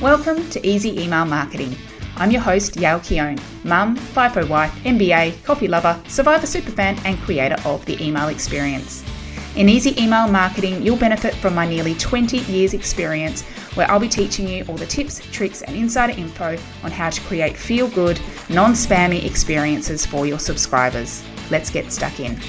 Welcome to Easy Email Marketing. I'm your host, Yael Keown, mum, FIFO wife, MBA, coffee lover, survivor superfan, and creator of the email experience. In Easy Email Marketing, you'll benefit from my nearly 20 years experience, where I'll be teaching you all the tips, tricks, and insider info on how to create feel-good, non-spammy experiences for your subscribers. Let's get stuck in.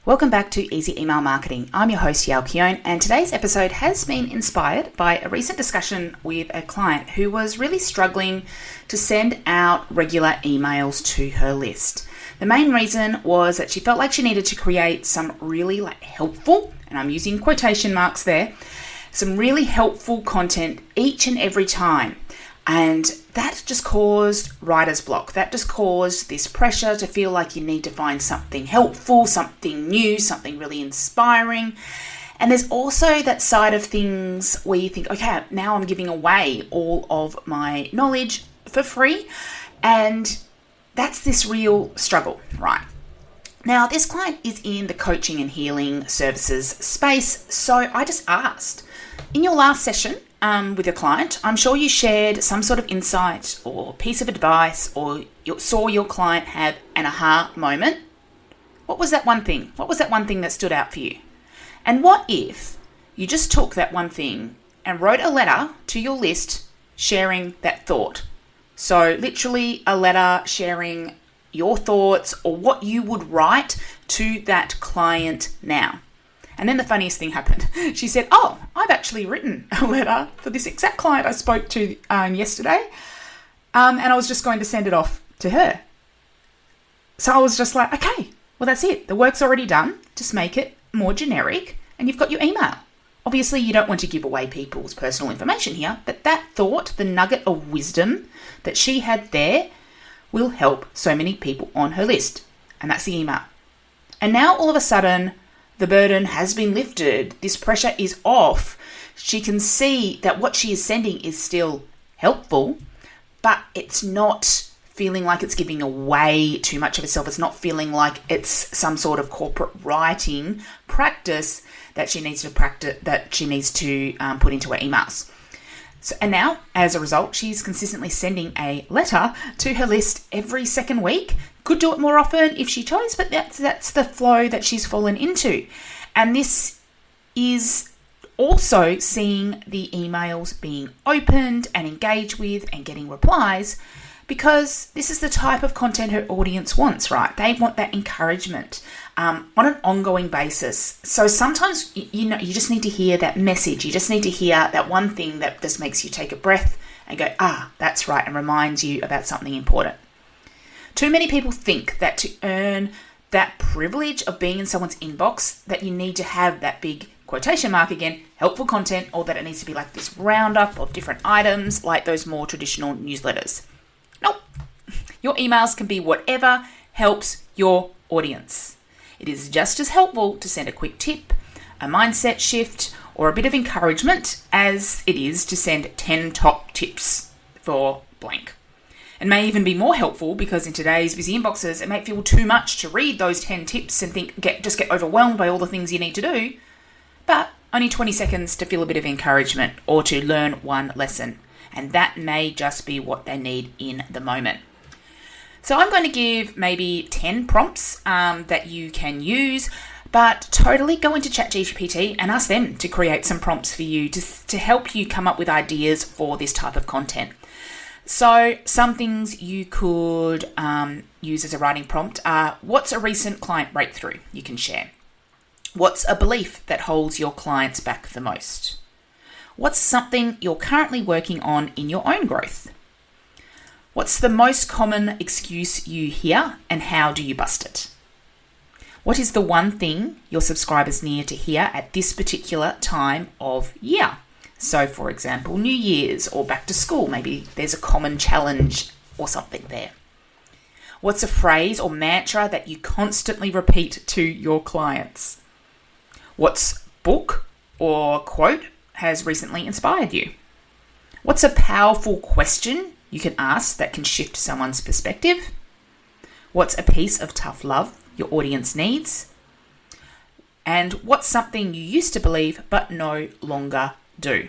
Welcome back to Easy Email Marketing. I'm your host, Yael Keown, and today's episode has been inspired by a recent discussion with a client who was really struggling to send out regular emails to her list. The main reason was that she felt like she needed to create some really helpful, and I'm using quotation marks there, some really helpful content each and every time. And that just caused writer's block. That just caused this pressure to feel like you need to find something helpful, something new, something really inspiring. And there's also that side of things where you think, okay, now I'm giving away all of my knowledge for free. And that's this real struggle, right? Now, this client is in the coaching and healing services space. So I just asked, in your last session, with your client, I'm sure you shared some sort of insight or piece of advice, or you saw your client have an aha moment. What was that one thing? What was that one thing that stood out for you? And what if you just took that one thing and wrote a letter to your list sharing that thought? So literally a letter sharing your thoughts or what you would write to that client now. And then the funniest thing happened. She said, oh, I've actually written a letter for this exact client I spoke to yesterday. And I was just going to send it off to her. So I was just like, okay, well, that's it. The work's already done. Just make it more generic and you've got your email. Obviously, you don't want to give away people's personal information here, but that thought, the nugget of wisdom that she had there will help so many people on her list. And that's the email. And now all of a sudden, the burden has been lifted. This pressure is off. She can see that what she is sending is still helpful, but it's not feeling like it's giving away too much of herself. It's not feeling like it's some sort of corporate writing practice that she needs to put into her emails. So, and now, as a result, she's consistently sending a letter to her list every second week. Could do it more often if she chose, but that's the flow that she's fallen into. And this is also seeing the emails being opened and engaged with and getting replies, because this is the type of content her audience wants, right? They want that encouragement on an ongoing basis. So sometimes, you just need to hear that message. You just need to hear that one thing that just makes you take a breath and go, that's right, and reminds you about something important. Too many people think that to earn that privilege of being in someone's inbox, that you need to have that big quotation mark again, helpful content, or that it needs to be like this roundup of different items like those more traditional newsletters. Nope. Your emails can be whatever helps your audience. It is just as helpful to send a quick tip, a mindset shift, or a bit of encouragement as it is to send 10 top tips for blank. It may even be more helpful because in today's busy inboxes, it may feel too much to read those 10 tips and get overwhelmed by all the things you need to do, but only 20 seconds to feel a bit of encouragement or to learn one lesson. And that may just be what they need in the moment. So I'm going to give maybe 10 prompts that you can use, but totally go into ChatGPT and ask them to create some prompts for you to help you come up with ideas for this type of content. So some things you could use as a writing prompt are, what's a recent client breakthrough you can share? What's a belief that holds your clients back the most? What's something you're currently working on in your own growth? What's the most common excuse you hear and how do you bust it? What is the one thing your subscribers need to hear at this particular time of year? So, for example, New Year's or back to school, maybe there's a common challenge or something there. What's a phrase or mantra that you constantly repeat to your clients? What's book or quote has recently inspired you? What's a powerful question you can ask that can shift someone's perspective? What's a piece of tough love your audience needs? and what's something you used to believe but no longer do.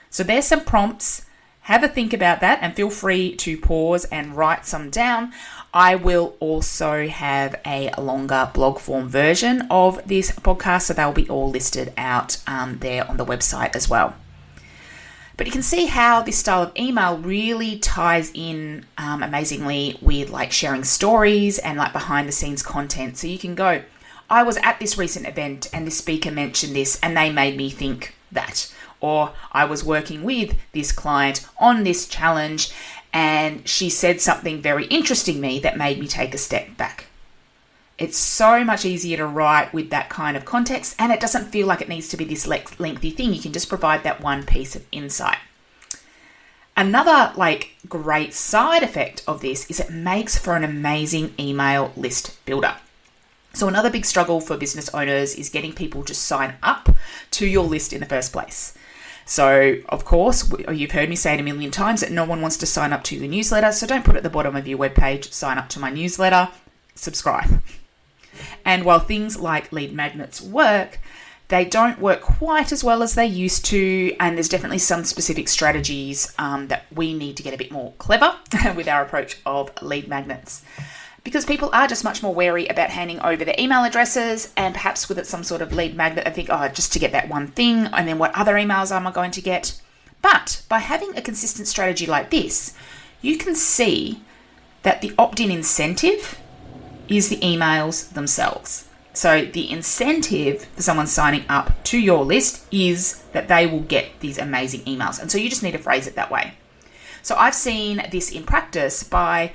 So there's some prompts. Have a think about that and feel free to pause and write some down. I will also have a longer blog form version of this podcast, so they'll be all listed out there on the website as well. But you can see how this style of email really ties in amazingly with like sharing stories and like behind the scenes content. So you can go, I was at this recent event and this speaker mentioned this and they made me think that. Or I was working with this client on this challenge and she said something very interesting to me that made me take a step back. It's so much easier to write with that kind of context, and it doesn't feel like it needs to be this lengthy thing. You can just provide that one piece of insight. Another great side effect of this is it makes for an amazing email list builder. So another big struggle for business owners is getting people to sign up to your list in the first place. So, of course, you've heard me say it a million times that no one wants to sign up to your newsletter. So don't put at the bottom of your webpage, sign up to my newsletter, subscribe. And while things like lead magnets work, they don't work quite as well as they used to. And there's definitely some specific strategies that we need to get a bit more clever with our approach of lead magnets. Because people are just much more wary about handing over their email addresses, and perhaps with it some sort of lead magnet, I think, just to get that one thing, and then what other emails am I going to get? But by having a consistent strategy like this, you can see that the opt-in incentive is the emails themselves. So the incentive for someone signing up to your list is that they will get these amazing emails. And so you just need to phrase it that way. So I've seen this in practice by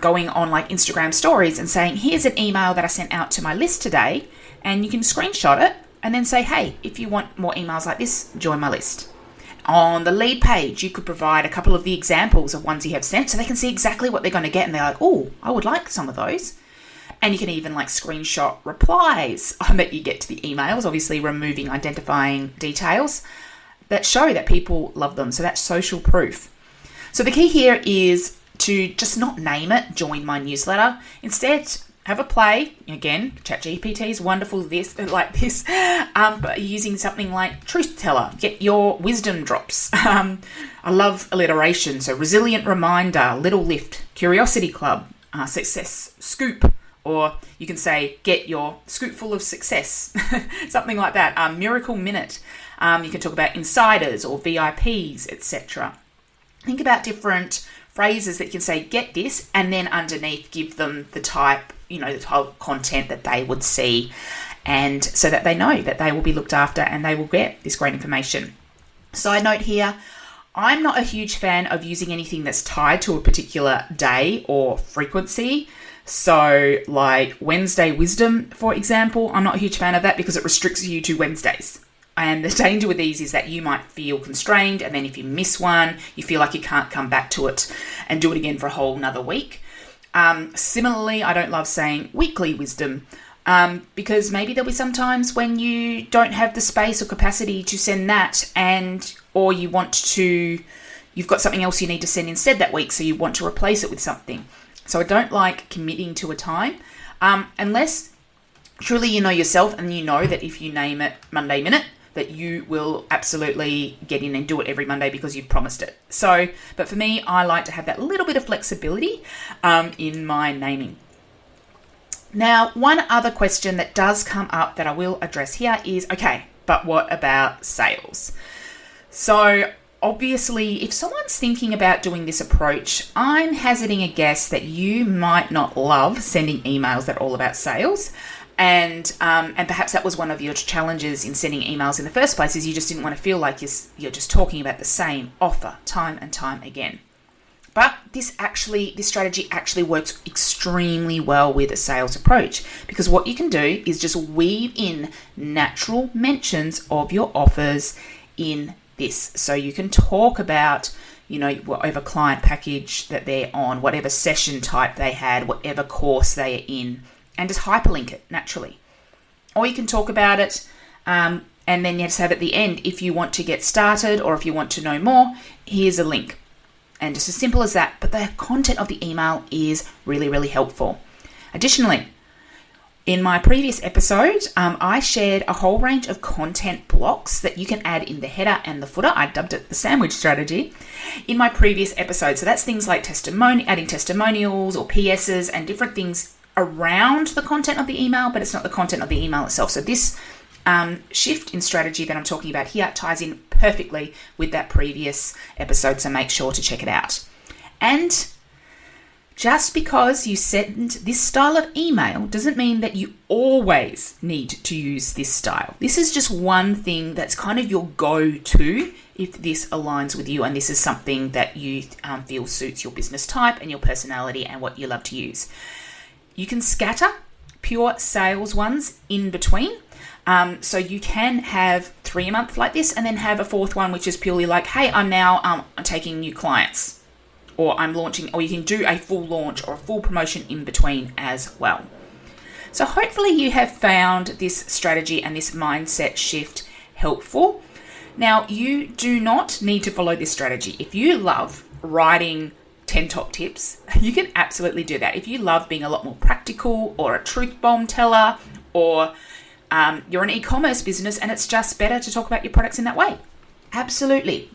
going on Instagram stories and saying, here's an email that I sent out to my list today, and you can screenshot it and then say, hey, if you want more emails like this, join my list. On the lead page, you could provide a couple of the examples of ones you have sent so they can see exactly what they're going to get, and they're like, oh, I would like some of those. And you can even screenshot replies that you get to the emails, obviously removing identifying details that show that people love them. So that's social proof. So the key here is to just not name it, join my newsletter. Instead, have a play. Again, ChatGPT is wonderful but using something like truth teller, get your wisdom drops. I love alliteration. So resilient reminder, little lift, curiosity club, success scoop, or you can say get your scoop full of success, something like that. Miracle minute. You can talk about insiders or VIPs, etc. Think about different phrases that you can say, get this, and then underneath give them the type of content that they would see, and so that they know that they will be looked after and they will get this great information. Side note here, I'm not a huge fan of using anything that's tied to a particular day or frequency. So Wednesday wisdom, for example, I'm not a huge fan of that because it restricts you to Wednesdays. And the danger with these is that you might feel constrained, and then if you miss one, you feel like you can't come back to it and do it again for a whole another week. Similarly, I don't love saying weekly wisdom because maybe there'll be some times when you don't have the space or capacity to send that, or you've got something else you need to send instead that week, so you want to replace it with something. So I don't like committing to a time unless truly you know yourself and you know that if you name it Monday Minute, that you will absolutely get in and do it every Monday because you've promised it. So, but for me, I like to have that little bit of flexibility in my naming. Now, one other question that does come up that I will address here is, okay, but what about sales? So obviously, if someone's thinking about doing this approach, I'm hazarding a guess that you might not love sending emails that are all about sales. And perhaps that was one of your challenges in sending emails in the first place, is you just didn't want to feel like you're just talking about the same offer time and time again. But this strategy actually works extremely well with a sales approach, because what you can do is just weave in natural mentions of your offers in this. So you can talk about, whatever client package that they're on, whatever session type they had, whatever course they are in, and just hyperlink it naturally. Or you can talk about it and then you just have at the end, if you want to get started or if you want to know more, here's a link. And just as simple as that, but the content of the email is really, really helpful. Additionally, In my previous episode, I shared a whole range of content blocks that you can add in the header and the footer. I dubbed it the sandwich strategy in my previous episode. So that's things like adding testimonials or PSs and different things around the content of the email, but it's not the content of the email itself. So this shift in strategy that I'm talking about here ties in perfectly with that previous episode. So make sure to check it out. And just because you send this style of email doesn't mean that you always need to use this style. This is just one thing that's kind of your go-to if this aligns with you and this is something that you feel suits your business type and your personality and what you love to use. You can scatter pure sales ones in between. So you can have 3 a month like this and then have a fourth one which is purely like, hey, I'm now taking new clients. Or I'm launching, or you can do a full launch or a full promotion in between as well. So hopefully you have found this strategy and this mindset shift helpful. Now, you do not need to follow this strategy. If you love writing 10 top tips, you can absolutely do that. If you love being a lot more practical or a truth bomb teller, or you're an e-commerce business and it's just better to talk about your products in that way, absolutely.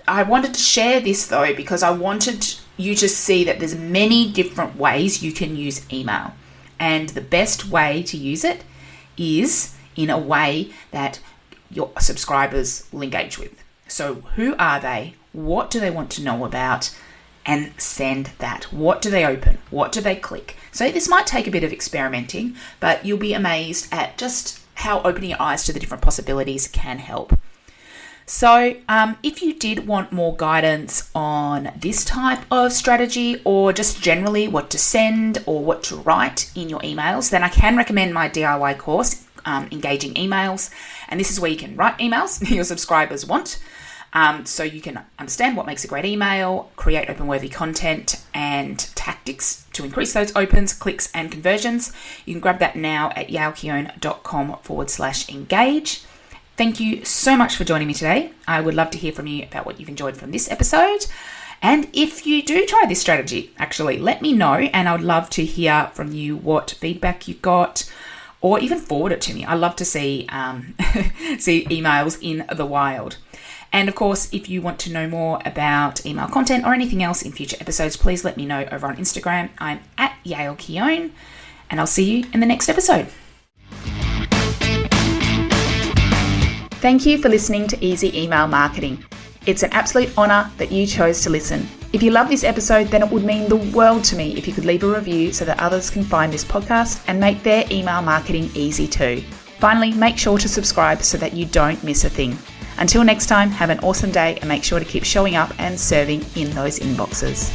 I wanted to share this though because I wanted you to see that there's many different ways you can use email, and the best way to use it is in a way that your subscribers will engage with. So who are they? What do they want to know about? And send that. What do they open? What do they click? So this might take a bit of experimenting, but you'll be amazed at just how opening your eyes to the different possibilities can help. So if you did want more guidance on this type of strategy or just generally what to send or what to write in your emails, then I can recommend my DIY course, Engaging Emails. And this is where you can write emails your subscribers want. So you can understand what makes a great email, create open-worthy content and tactics to increase those opens, clicks and conversions. You can grab that now at yaelkeone.com/engage. Thank you so much for joining me today. I would love to hear from you about what you've enjoyed from this episode. And if you do try this strategy, actually, let me know. And I would love to hear from you what feedback you got, or even forward it to me. I love to see see emails in the wild. And of course, if you want to know more about email content or anything else in future episodes, please let me know over on Instagram. I'm at yaelkeone, and I'll see you in the next episode. Thank you for listening to Easy Email Marketing. It's an absolute honor that you chose to listen. If you love this episode, then it would mean the world to me if you could leave a review so that others can find this podcast and make their email marketing easy too. Finally, make sure to subscribe so that you don't miss a thing. Until next time, have an awesome day and make sure to keep showing up and serving in those inboxes.